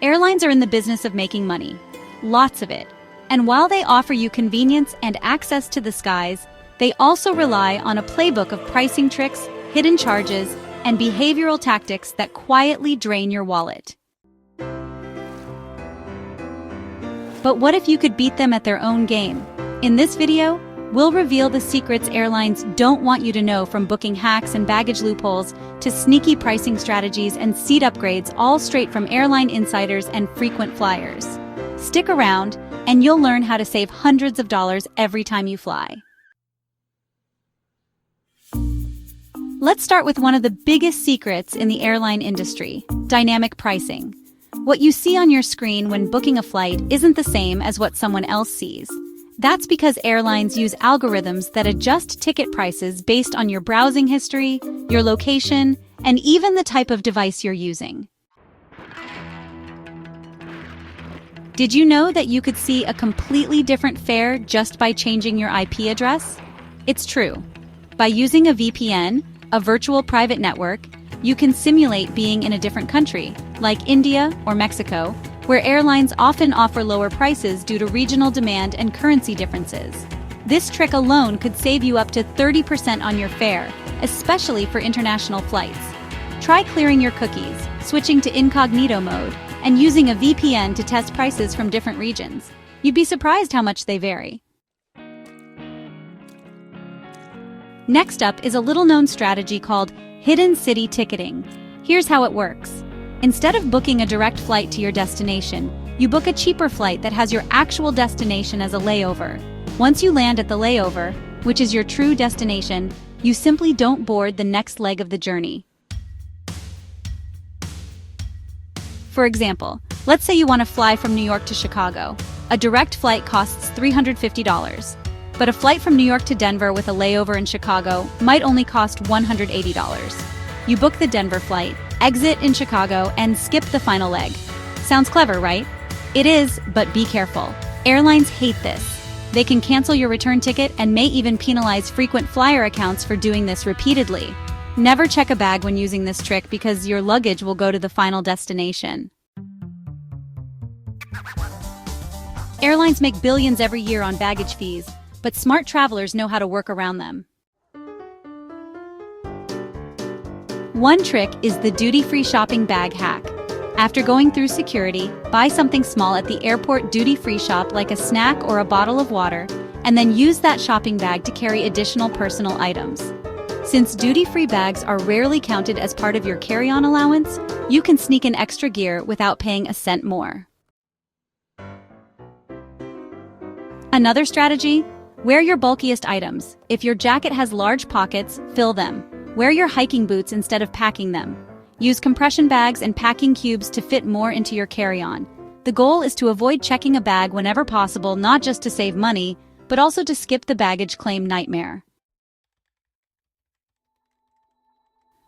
Airlines are in the business of making money. Lots of it. And while they offer you convenience and access to the skies, they also rely on a playbook of pricing tricks, hidden charges, and behavioral tactics that quietly drain your wallet. But what if you could beat them at their own game? In this video, we'll reveal the secrets airlines don't want you to know, from booking hacks and baggage loopholes to sneaky pricing strategies and seat upgrades, all straight from airline insiders and frequent flyers. Stick around, and you'll learn how to save hundreds of dollars every time you fly. Let's start with one of the biggest secrets in the airline industry: dynamic pricing. What you see on your screen when booking a flight isn't the same as what someone else sees. That's because airlines use algorithms that adjust ticket prices based on your browsing history, your location, and even the type of device you're using. Did you know that you could see a completely different fare just by changing your IP address? It's true. By using a VPN, a virtual private network, you can simulate being in a different country, like India or Mexico, where airlines often offer lower prices due to regional demand and currency differences. This trick alone could save you up to 30% on your fare, especially for international flights. Try clearing your cookies, switching to incognito mode, and using a VPN to test prices from different regions. You'd be surprised how much they vary. Next up is a little-known strategy called hidden city ticketing. Here's how it works. Instead of booking a direct flight to your destination, you book a cheaper flight that has your actual destination as a layover. Once you land at the layover, which is your true destination, you simply don't board the next leg of the journey. For example, let's say you want to fly from New York to Chicago. A direct flight costs $350. But a flight from New York to Denver with a layover in Chicago might only cost $180. You book the Denver flight, exit in Chicago, and skip the final leg. Sounds clever, right? It is, but be careful. Airlines hate this. They can cancel your return ticket and may even penalize frequent flyer accounts for doing this repeatedly. Never check a bag when using this trick, because your luggage will go to the final destination. Airlines make billions every year on baggage fees, but smart travelers know how to work around them. One trick is the duty-free shopping bag hack. After going through security, buy something small at the airport duty-free shop, like a snack or a bottle of water, and then use that shopping bag to carry additional personal items. Since duty-free bags are rarely counted as part of your carry-on allowance, you can sneak in extra gear without paying a cent more. Another strategy: wear your bulkiest items. If your jacket has large pockets, fill them. Wear your hiking boots instead of packing them. Use compression bags and packing cubes to fit more into your carry-on. The goal is to avoid checking a bag whenever possible, not just to save money, but also to skip the baggage claim nightmare.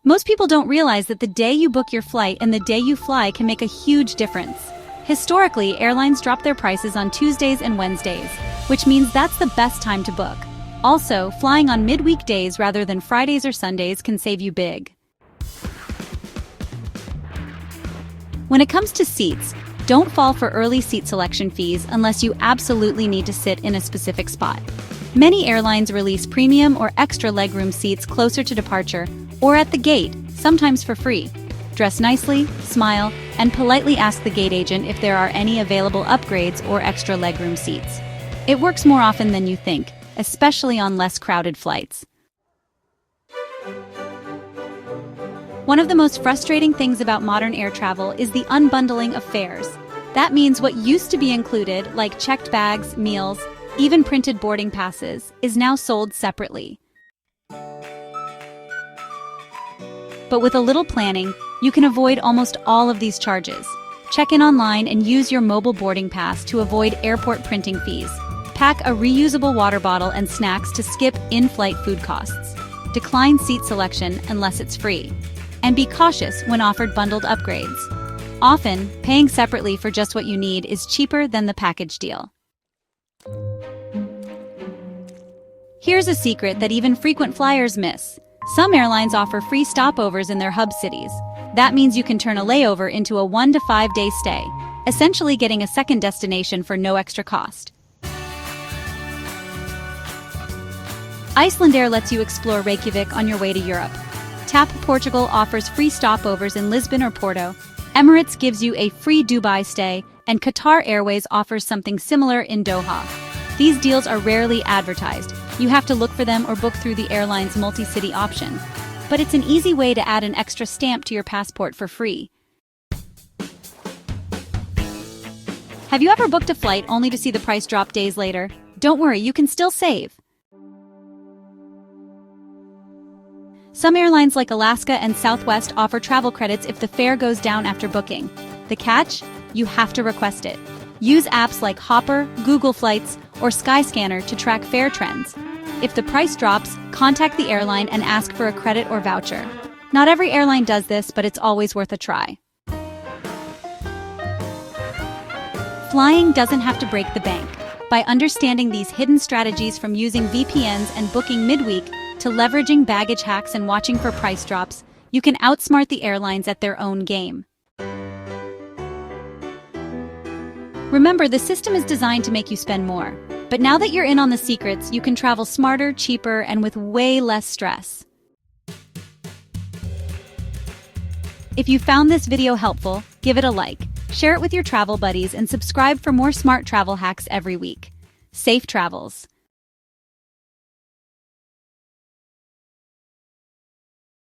Most people don't realize that the day you book your flight and the day you fly can make a huge difference. Historically, airlines drop their prices on Tuesdays and Wednesdays, which means that's the best time to book. Also, flying on midweek days rather than Fridays or Sundays can save you big. When it comes to seats, don't fall for early seat selection fees unless you absolutely need to sit in a specific spot. Many airlines release premium or extra legroom seats closer to departure or at the gate, sometimes for free. Dress nicely, smile, and politely ask the gate agent if there are any available upgrades or extra legroom seats. It works more often than you think, especially on less crowded flights. One of the most frustrating things about modern air travel is the unbundling of fares. That means what used to be included, like checked bags, meals, even printed boarding passes, is now sold separately. But with a little planning, you can avoid almost all of these charges. Check in online and use your mobile boarding pass to avoid airport printing fees. Pack a reusable water bottle and snacks to skip in-flight food costs. Decline seat selection unless it's free. And be cautious when offered bundled upgrades. Often, paying separately for just what you need is cheaper than the package deal. Here's a secret that even frequent flyers miss. Some airlines offer free stopovers in their hub cities. That means you can turn a layover into a 1 to 5 day stay, essentially getting a second destination for no extra cost. Icelandair lets you explore Reykjavik on your way to Europe. TAP Portugal offers free stopovers in Lisbon or Porto. Emirates gives you a free Dubai stay, and Qatar Airways offers something similar in Doha. These deals are rarely advertised. You have to look for them or book through the airline's multi-city option. But it's an easy way to add an extra stamp to your passport for free. Have you ever booked a flight only to see the price drop days later? Don't worry, you can still save. Some airlines like Alaska and Southwest offer travel credits if the fare goes down after booking. The catch? You have to request it. Use apps like Hopper, Google Flights, or Skyscanner to track fare trends. If the price drops, contact the airline and ask for a credit or voucher. Not every airline does this, but it's always worth a try. Flying doesn't have to break the bank. By understanding these hidden strategies, from using VPNs and booking midweek to leveraging baggage hacks and watching for price drops, you can outsmart the airlines at their own game. Remember, the system is designed to make you spend more. But now that you're in on the secrets, you can travel smarter, cheaper, and with way less stress. If you found this video helpful, give it a like, share it with your travel buddies, and subscribe for more smart travel hacks every week. Safe travels!